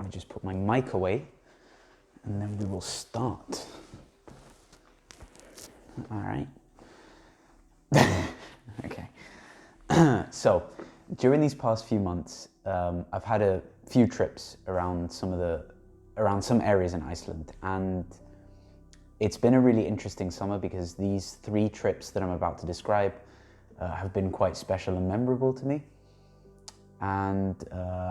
me just put my mic away and then we will start. All right. Okay. So during these past few months, I've had a few trips around some areas in Iceland, and it's been a really interesting summer because these 3 trips that I'm about to describe have been quite special and memorable to me. And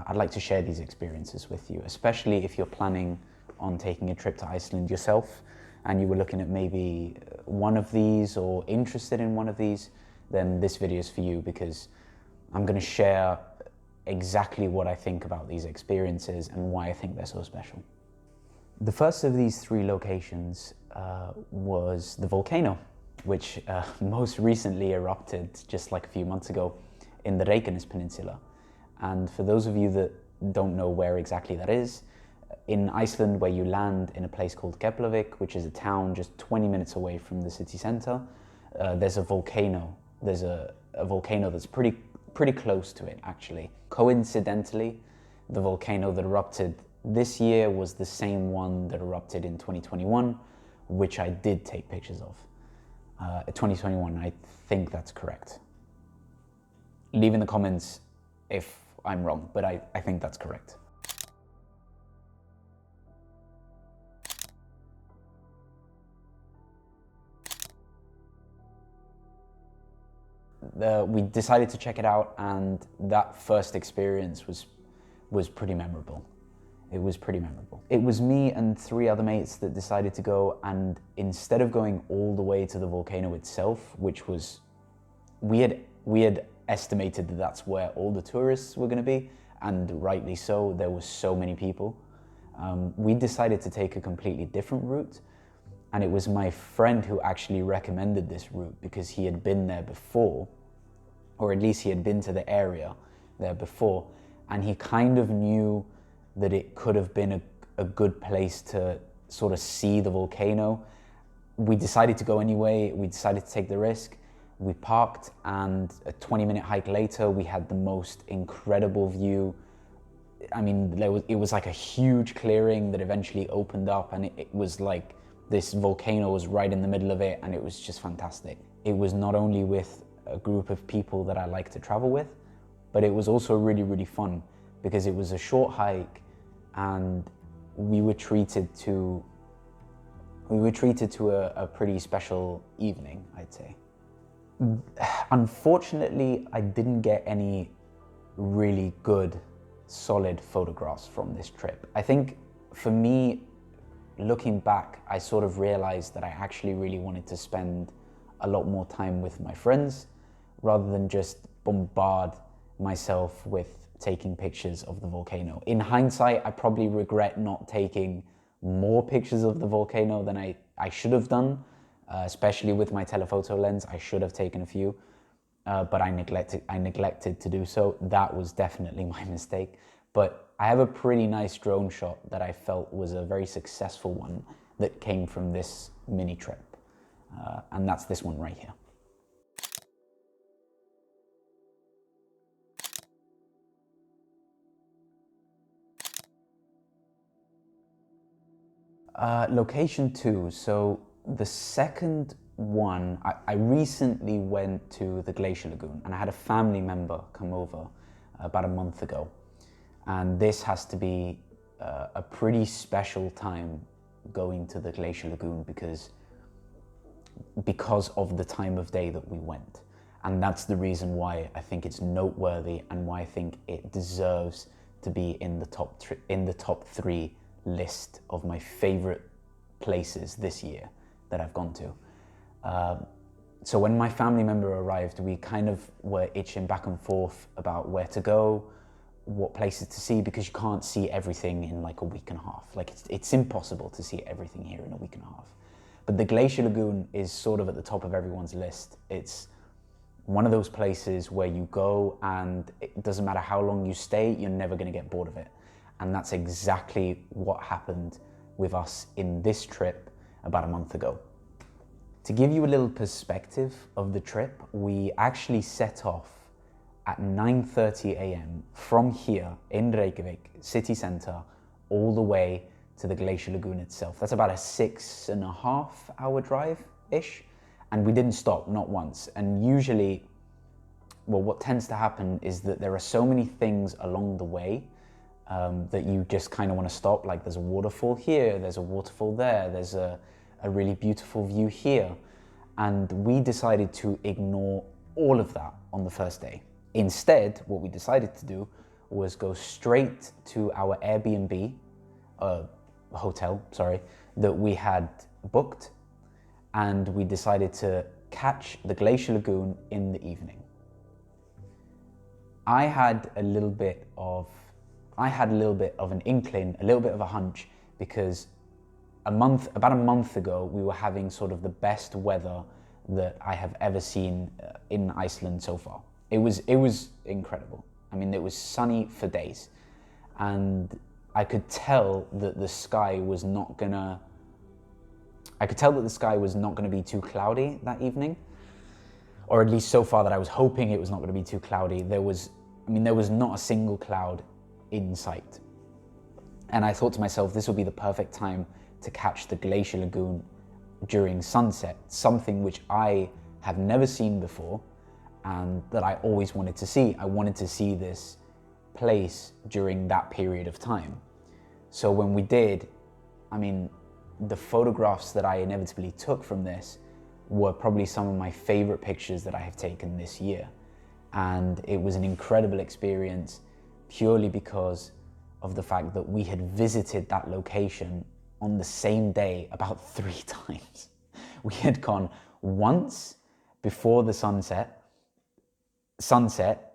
I'd like to share these experiences with you, especially if you're planning on taking a trip to Iceland yourself and you were looking at maybe one of these or interested in one of these, then this video is for you, because I'm going to share exactly what I think about these experiences and why I think they're so special. The first of these 3 locations was the volcano, which most recently erupted just like a few months ago in the Reykjanes Peninsula. And for those of you that don't know where exactly that is, in Iceland, where you land in a place called Keflavik, which is a town just 20 minutes away from the city center, there's a volcano. There's a volcano that's pretty close to it, actually. Coincidentally, the volcano that erupted this year was the same one that erupted in 2021, which I did take pictures of. 2021, I think that's correct. Leave in the comments if I'm wrong, but I think that's correct. We decided to check it out, and that first experience was pretty memorable. It was pretty memorable. It was me and 3 other mates that decided to go, and instead of going all the way to the volcano itself, which was, we had estimated that that's where all the tourists were going to be, and rightly so, there were so many people. We decided to take a completely different route, and it was my friend who actually recommended this route because he had been there before, or at least he had been to the area there before, and he kind of knew that it could have been a good place to sort of see the volcano. We decided to go anyway. We decided to take the risk. We parked, and a 20-minute hike later, we had the most incredible view. I mean, it was like a huge clearing that eventually opened up, and it was like this volcano was right in the middle of it, and it was just fantastic. It was not only with a group of people that I like to travel with, but it was also really, really fun because it was a short hike, and we were treated to a pretty special evening, I'd say. Unfortunately, I didn't get any really good, solid photographs from this trip. I think for me, looking back, I sort of realized that I actually really wanted to spend a lot more time with my friends rather than just bombard myself with taking pictures of the volcano. In hindsight, I probably regret not taking more pictures of the volcano than I should have done, especially with my telephoto lens. I should have taken a few, but I neglected to do so. That was definitely my mistake. But I have a pretty nice drone shot that I felt was a very successful one that came from this mini trip. And that's this one right here. Location 2. So the second one, I recently went to the Glacier Lagoon, and I had a family member come over about a month ago. And this has to be a pretty special time going to the Glacier Lagoon because of the time of day that we went. And that's the reason why I think it's noteworthy and why I think it deserves to be in the top 3 list of my favorite places this year that I've gone to. So when my family member arrived, we kind of were itching back and forth about where to go, what places to see, because you can't see everything in like a week and a half. Like it's impossible to see everything here in a week and a half. But the Glacier Lagoon is sort of at the top of everyone's list. It's one of those places where you go and it doesn't matter how long you stay, you're never going to get bored of it. And that's exactly what happened with us in this trip about a month ago. To give you a little perspective of the trip, we actually set off at 9:30 a.m. from here in Reykjavik city center all the way to the glacier lagoon itself. That's about a 6.5 hour drive-ish. And we didn't stop, not once. And usually, well, what tends to happen is that there are so many things along the way that you just kind of want to stop. Like there's a waterfall here, there's a waterfall there, there's a really beautiful view here. And we decided to ignore all of that on the first day. Instead, what we decided to do was go straight to our Airbnb, hotel, sorry, that we had booked. And we decided to catch the glacier lagoon in the evening. I had a little bit of an inkling, a little bit of a hunch, because about a month ago, we were having sort of the best weather that I have ever seen in Iceland so far. It was incredible. I mean, it was sunny for days, and I could tell that the sky was not gonna be too cloudy that evening, or at least so far that I was hoping it was not gonna be too cloudy. There was not a single cloud in sight. And I thought to myself, this will be the perfect time to catch the glacier lagoon during sunset, something which I have never seen before and that I always wanted to see. I wanted to see this place during that period of time. So when we did, I mean, the photographs that I inevitably took from this were probably some of my favorite pictures that I have taken this year. And it was an incredible experience purely because of the fact that we had visited that location on the same day about 3 times. We had gone once before the sunset,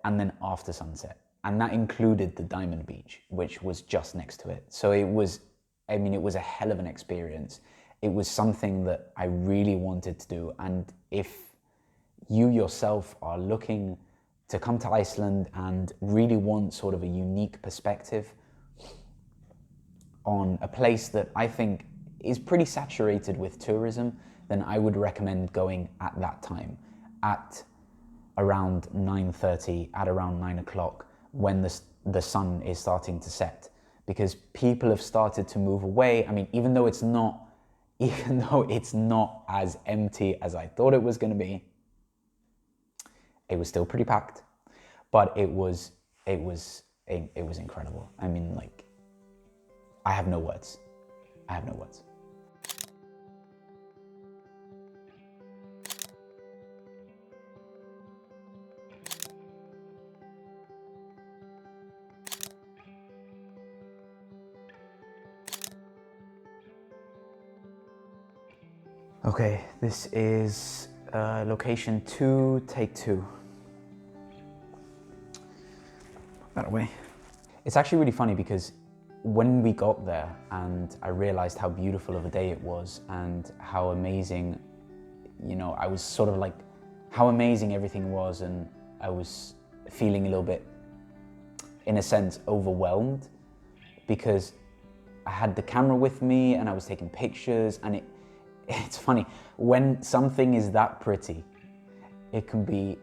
and then after sunset. And that included the Diamond Beach, which was just next to it. So it was a hell of an experience. It was something that I really wanted to do. And if you yourself are looking to come to Iceland and really want sort of a unique perspective on a place that I think is pretty saturated with tourism, then I would recommend going at that time, at around 9:30, at around 9 o'clock, when the sun is starting to set, because people have started to move away. I mean, even though it's not as empty as I thought it was going to be, it was still pretty packed, but it was incredible. I mean, like, I have no words. Okay, this is location 2, take 2. Put that away. It's actually really funny because when we got there and I realized how beautiful of a day it was and how amazing, I was sort of like, how amazing everything was, and I was feeling a little bit, in a sense, overwhelmed, because I had the camera with me and I was taking pictures, and it's funny, when something is that pretty, it can be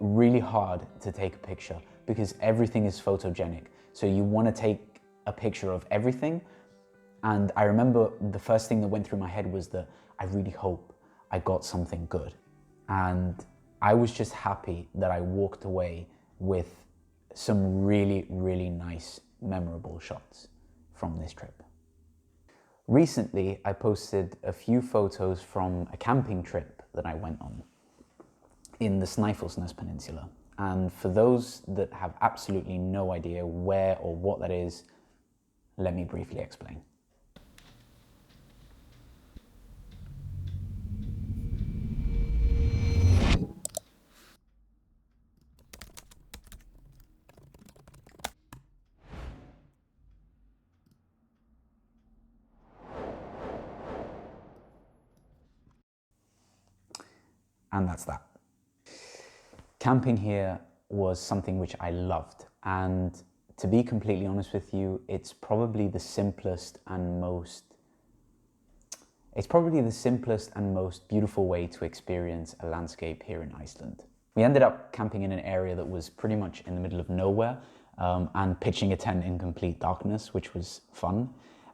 really hard to take a picture because everything is photogenic. So you want to take a picture of everything. And I remember the first thing that went through my head was that I really hope I got something good. And I was just happy that I walked away with some really, really nice, memorable shots from this trip. Recently, I posted a few photos from a camping trip that I went on in the Snæfellsnes Peninsula. And for those that have absolutely no idea where or what that is, let me briefly explain. And that's that. Camping here was something which I loved, and to be completely honest with you, it's probably the simplest and most beautiful way to experience a landscape here in Iceland. We ended up camping in an area that was pretty much in the middle of nowhere, and pitching a tent in complete darkness, which was fun.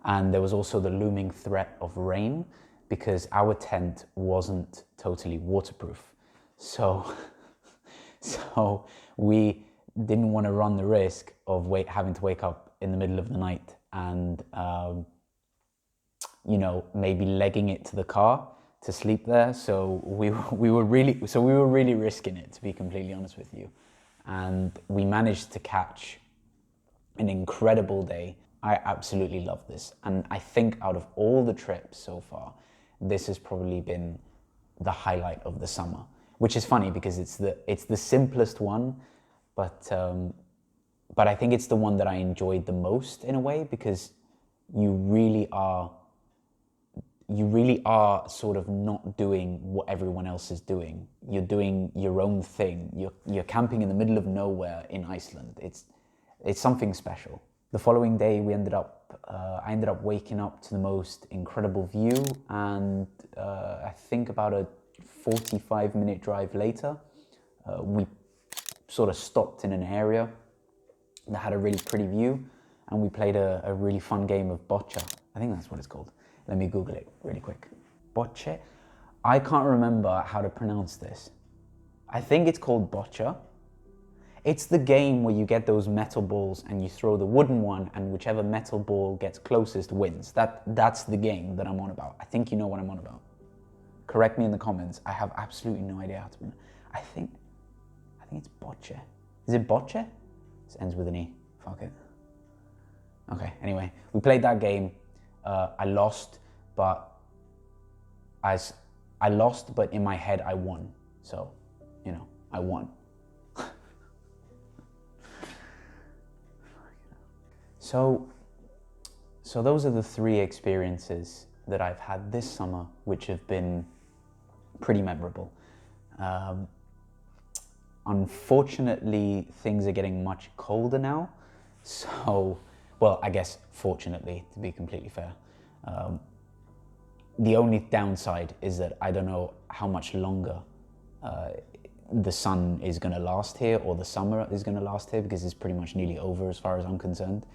And there was also the looming threat of rain because our tent wasn't totally waterproof. So, so we didn't want to run the risk of having to wake up in the middle of the night and, you know, maybe legging it to the car to sleep there. So we were really risking it, to be completely honest with you. And we managed to catch an incredible day. I absolutely love this. And I think out of all the trips so far, this has probably been the highlight of the summer, which is funny because it's the simplest one, but I think it's the one that I enjoyed the most in a way, because you really are sort of not doing what everyone else is doing. You're doing your own thing. You're camping in the middle of nowhere in Iceland. It's something special. The following day, I ended up waking up to the most incredible view, and I think about a 45-minute drive later, we sort of stopped in an area that had a really pretty view, and we played a really fun game of bocce. I think that's what it's called. Let me Google it really quick. Bocce? I can't remember how to pronounce this. I think it's called bocce. It's the game where you get those metal balls and you throw the wooden one, and whichever metal ball gets closest wins. That's the game that I'm on about. I think you know what I'm on about. Correct me in the comments. I have absolutely no idea how to pronounce. I think it's bocce. Is it bocce? This ends with an E. Fuck it. Okay, anyway, we played that game. I lost, but in my head I won. So, you know, I won. So those are the 3 experiences that I've had this summer, which have been pretty memorable. Unfortunately, things are getting much colder now. So, well, I guess fortunately, to be completely fair. The only downside is that I don't know how much longer the sun is going to last here, or the summer is going to last here, because it's pretty much nearly over as far as I'm concerned.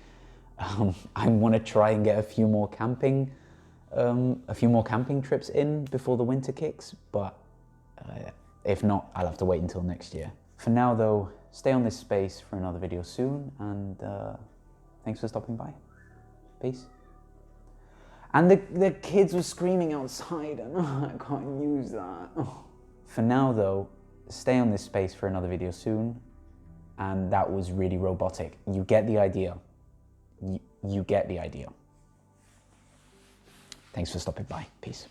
I want to try and get a few more camping trips in before the winter kicks, but if not, I'll have to wait until next year. For now though, stay on this space for another video soon, and thanks for stopping by. Peace. And the kids were screaming outside, and I can't use that. For now though, stay on this space for another video soon, and that was really robotic. You get the idea. You get the idea. Thanks for stopping by. Peace.